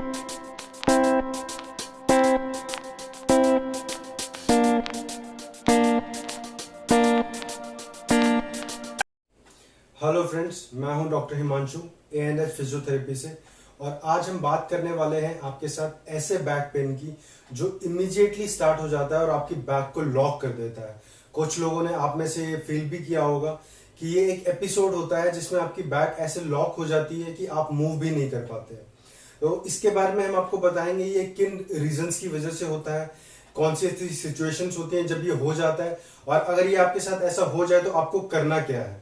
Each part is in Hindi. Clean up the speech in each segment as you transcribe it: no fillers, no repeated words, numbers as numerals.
हेलो फ्रेंड्स, मैं हूं डॉक्टर हिमांशु ANH फिजियोथेरेपी से। और आज हम बात करने वाले हैं आपके साथ ऐसे बैक पेन की जो इमीडिएटली स्टार्ट हो जाता है और आपकी बैक को लॉक कर देता है। कुछ लोगों ने आप में से ये फील भी किया होगा कि ये एक एपिसोड होता है जिसमें आपकी बैक ऐसे लॉक हो जाती है कि आप मूव भी नहीं कर पाते। तो इसके बारे में हम आपको बताएंगे ये किन रीजंस की वजह से होता है, कौन सी ऐसी सिचुएशंस होती हैं जब ये हो जाता है, और अगर ये आपके साथ ऐसा हो जाए तो आपको करना क्या है।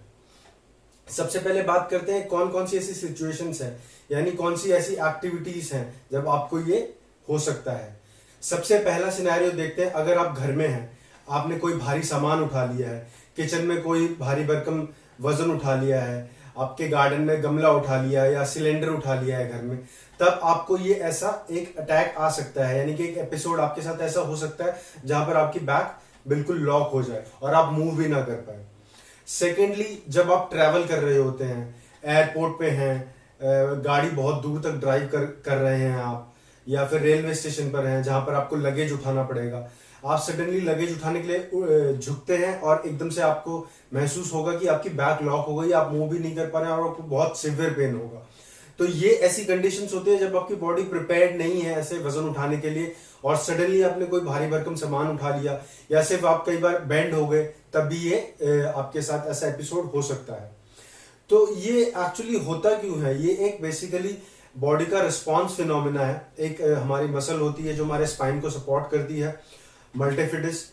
सबसे पहले बात करते हैं कौन कौन सी ऐसी सिचुएशंस हैं, यानी कौन सी ऐसी एक्टिविटीज हैं जब आपको ये हो सकता है। सबसे पहला सिनेरियो देखते हैं। अगर आप घर में हैं, आपने कोई भारी सामान उठा लिया है, किचन में कोई भारी भरकम वजन उठा लिया है, आपके गार्डन में गमला उठा लिया है या सिलेंडर उठा लिया है घर में, तब आपको ये ऐसा एक अटैक आ सकता है, यानी कि एक एपिसोड आपके साथ ऐसा हो सकता है जहां पर आपकी बैक बिल्कुल लॉक हो जाए और आप मूव भी ना कर पाए। सेकेंडली, जब आप ट्रैवल कर रहे होते हैं, एयरपोर्ट पे हैं, गाड़ी बहुत दूर तक ड्राइव कर रहे हैं आप, या फिर रेलवे स्टेशन पर हैं जहां पर आपको लगेज उठाना पड़ेगा, आप सडनली लगेज उठाने के लिए झुकते हैं और एकदम से आपको महसूस होगा कि आपकी बैक लॉक हो गई, आप मूव भी नहीं कर पा रहे हैं और आपको बहुत सिवियर पेन होगा। तो ये ऐसी कंडीशंस होती है जब आपकी बॉडी प्रिपेयर्ड नहीं है ऐसे वजन उठाने के लिए, और सडनली आपने कोई भारी भरकम सामान उठा लिया या सिर्फ आप कई बार बेंड हो गए, तब भी ये आपके साथ ऐसा एपिसोड हो सकता है। तो ये एक्चुअली होता क्यों है? ये एक बेसिकली बॉडी का रिस्पॉन्स फिनोमिना है। एक हमारी मसल होती है जो हमारे स्पाइन को सपोर्ट करती है, मल्टीफिडिस।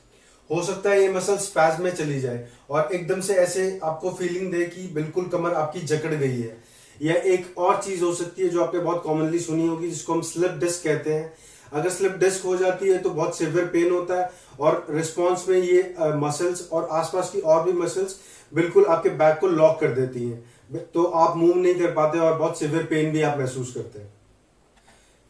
हो सकता है ये मसल स्पैज्म में चली जाए और एकदम से ऐसे आपको फीलिंग दे कि बिल्कुल कमर आपकी जकड़ गई है। या एक और चीज हो सकती है जो आपने बहुत कॉमनली सुनी होगी, जिसको हम स्लिप डिस्क कहते हैं। अगर स्लिप डिस्क हो जाती है तो बहुत सिवियर पेन होता है और रिस्पॉन्स में ये मसल्स और आसपास की और भी मसल्स बिल्कुल आपके बैक को लॉक कर देती हैं, तो आप मूव नहीं कर पाते और बहुत सिवियर पेन भी आप महसूस करते हैं।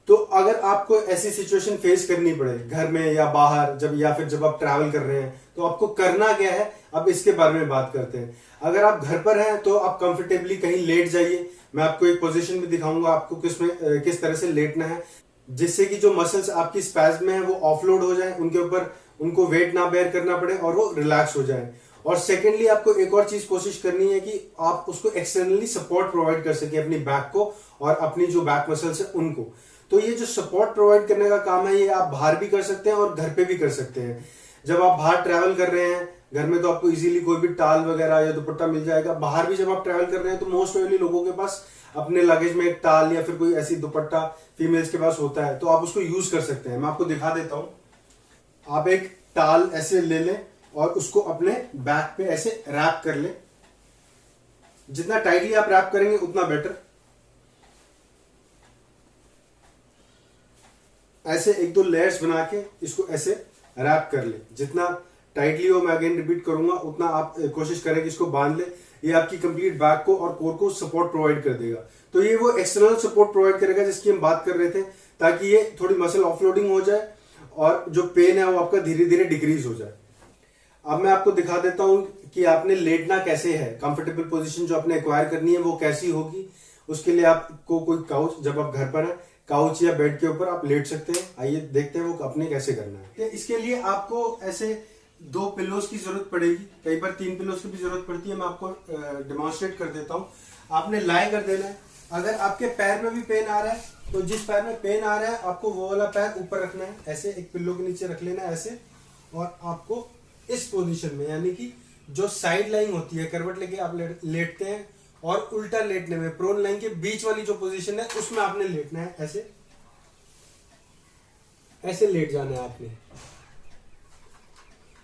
तो अगर आपको ऐसी सिचुएशन फेस करनी पड़े घर में या बाहर, जब आप ट्रैवल कर रहे हैं, तो आपको करना क्या है, अब इसके बारे में बात करते हैं। अगर आप घर पर हैं तो आप कंफर्टेबली कहीं लेट जाइए। मैं आपको एक पोजीशन भी दिखाऊंगा आपको किस तरह से लेटना है, जिससे कि जो मसल्स आपकी स्पैज्म में है वो ऑफलोड हो जाए, उनके ऊपर उनको वेट ना बेयर करना पड़े और वो रिलैक्स हो जाए। और सेकेंडली, आपको एक और चीज कोशिश करनी है कि आप उसको एक्सटर्नली सपोर्ट प्रोवाइड कर सके अपनी बैक को और अपनी जो बैक मसल्स है उनको। तो ये जो सपोर्ट प्रोवाइड करने का काम है, ये आप बाहर भी कर सकते हैं और घर पे भी कर सकते हैं। जब आप बाहर ट्रैवल कर रहे हैं, घर में तो आपको इजीली कोई भी टाल वगैरह या दुपट्टा मिल जाएगा। बाहर भी जब आप ट्रैवल कर रहे हैं तो मोस्ट प्रोबेबली लोगों के पास अपने लगेज में एक टाल या फिर कोई ऐसी दुपट्टा फीमेल्स के पास होता है, तो आप उसको यूज कर सकते हैं। मैं आपको दिखा देता हूं। आप एक टाल ऐसे ले लें और उसको अपने बैक पे ऐसे रैप कर लें। जितना टाइटली आप रैप करेंगे उतना बेटर। ऐसे एक दो लेयर्स बना के इसको ऐसे रैप कर ले। जितना टाइटली हो, मैं अगेन रिपीट करूंगा, उतना आप कोशिश करें कि इसको बांध ले। ये आपकी कंप्लीट बैक को और कोर को सपोर्ट प्रोवाइड कर देगा। तो ये वो एक्सटर्नल सपोर्ट प्रोवाइड करेगा जिसकी हम बात कर रहे थे, ताकि ये थोड़ी मसल ऑफलोडिंग हो जाए और जो पेन है वो आपका धीरे धीरे डिक्रीज हो जाए। अब मैं आपको दिखा देता हूं कि आपने लेटना कैसे है। कंफर्टेबल पोजीशन जो आपने एक्वायर करनी है वो कैसी होगी। उसके लिए आपको कोई काउच, जब आप घर पर है, काउच या बेड के ऊपर आप लेट सकते हैं। आइए देखते हैं वो अपने कैसे करना है। इसके लिए आपको ऐसे 2 पिलोस की जरूरत पड़ेगी, कई बार 3 पिलोस की भी जरूरत पड़ती है। मैं आपको डेमोन्स्ट्रेट कर देता हूँ। आपने लाई कर देना है। अगर आपके पैर में भी पेन आ रहा है तो जिस पैर में पेन आ रहा है आपको वो वाला पैर ऊपर रखना है, ऐसे एक पिल्लो के नीचे रख लेना है ऐसे। और आपको इस पोजीशन में, यानी कि जो साइड लाइन होती है, करवट लेके आप लेटते हैं, और उल्टा लेटने में प्रोन लाइन के बीच वाली जो पोजीशन है उसमें आपने लेटना है। ऐसे लेट जाना है आपने,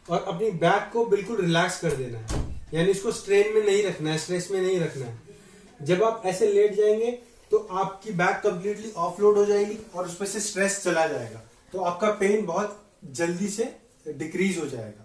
और अपनी बैक को बिल्कुल रिलैक्स कर देना है, यानी इसको स्ट्रेन में नहीं रखना है, स्ट्रेस में नहीं रखना है। जब आप ऐसे लेट जाएंगे तो आपकी बैक कंप्लीटली ऑफलोड हो जाएगी और उसमें से स्ट्रेस चला जाएगा, तो आपका पेन बहुत जल्दी से डिक्रीज हो जाएगा।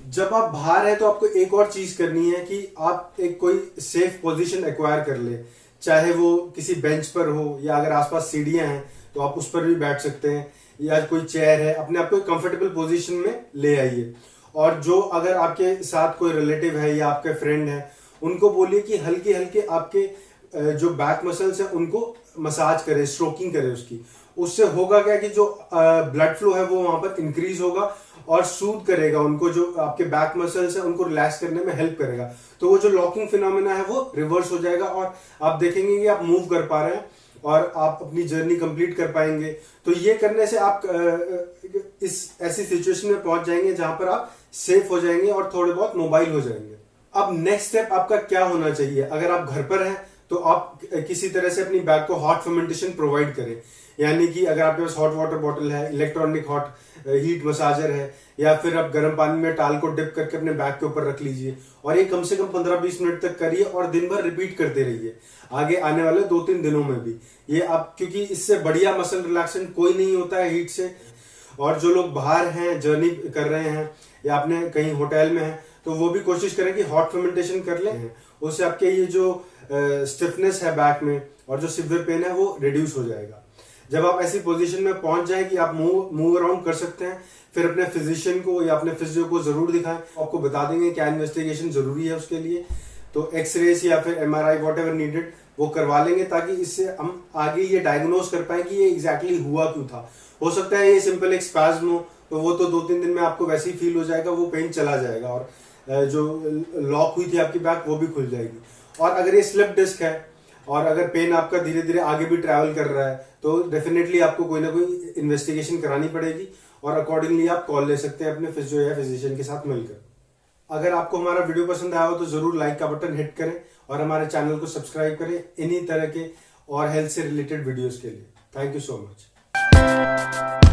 जब आप बाहर है तो आपको एक और चीज करनी है कि आप एक कोई सेफ पोजीशन एक्वायर कर ले, चाहे वो किसी बेंच पर हो या अगर आसपास सीढ़ियां हैं तो आप उस पर भी बैठ सकते हैं, या कोई चेयर है, अपने आप को कंफर्टेबल पोजीशन में ले आइए। और जो अगर आपके साथ कोई रिलेटिव है या आपके फ्रेंड है, उनको बोलिए कि हल्के हल्के आपके जो बैक मसल्स है उनको मसाज करे, स्ट्रोकिंग करे उसकी, उससे होगा क्या कि जो ब्लड फ्लो है वो वहां पर इंक्रीज होगा और सूद करेगा उनको, जो आपके बैक मसल्स है उनको रिलैक्स करने में हेल्प करेगा। तो वो जो लॉकिंग फिनोमेना है वो रिवर्स हो जाएगा और आप देखेंगे कि आप मूव कर पा रहे हैं और आप अपनी जर्नी कंप्लीट कर पाएंगे। तो ये करने से आप इस ऐसी सिचुएशन में पहुंच जाएंगे जहां पर आप सेफ हो जाएंगे और थोड़े बहुत मोबाइल हो जाएंगे। अब नेक्स्ट स्टेप आपका क्या होना चाहिए? अगर आप घर पर हैं तो आप किसी तरह से अपनी बैक को हॉट फर्मेंटेशन प्रोवाइड करें, यानी कि अगर आपके पास हॉट वाटर बॉटल है, इलेक्ट्रॉनिक हॉट हीट मसाजर है, या फिर आप गर्म पानी में टाल को डिप करके अपने बैक के ऊपर रख लीजिए और ये कम से कम 15-20 मिनट तक करिए और दिन भर रिपीट करते रहिए आगे आने वाले 2-3 दिनों में भी। ये आप, क्योंकि इससे बढ़िया मसल रिलैक्सेशन कोई नहीं होता है हीट से। और जो लोग बाहर हैं, जर्नी कर रहे हैं या अपने कहीं होटल में हैं, तो वो भी कोशिश करें कि हॉट फर्मेंटेशन कर लें, उससे आपके ये जो स्टिफनेस है बैक में और जो सिवियर पेन है वो रिड्यूस हो जाएगा। जब आप ऐसी पोजीशन में पहुंच जाए कि आप मूव अराउंड कर सकते हैं, फिर अपने फिजिशियन को या अपने फिजियो को जरूर दिखाएं, आपको बता देंगे क्या इन्वेस्टिगेशन जरूरी है उसके लिए। तो एक्सरेस या फिर MRI वॉट एवर नीडेड वो करवा लेंगे, ताकि इससे हम आगे ये डायग्नोज कर पाए कि ये एग्जैक्टली हुआ क्यों था। हो सकता है ये सिंपल एक स्पैज्म हो, तो वो तो 2-3 दिन में आपको वैसे ही फील हो जाएगा, वो पेन चला जाएगा और जो लॉक हुई थी आपकी बैक वो भी खुल जाएगी। और अगर ये स्लिप डिस्क है और अगर पेन आपका धीरे धीरे आगे भी ट्रैवल कर रहा है, तो डेफिनेटली आपको कोई ना कोई इन्वेस्टिगेशन करानी पड़ेगी और अकॉर्डिंगली आप कॉल ले सकते हैं अपने फिजियो या फिजिशियन के साथ मिलकर। अगर आपको हमारा वीडियो पसंद आया हो तो जरूर लाइक का बटन हिट करें और हमारे चैनल को सब्सक्राइब करें इन्हीं तरह के और हेल्थ से रिलेटेड वीडियोस के लिए। Thank you so much.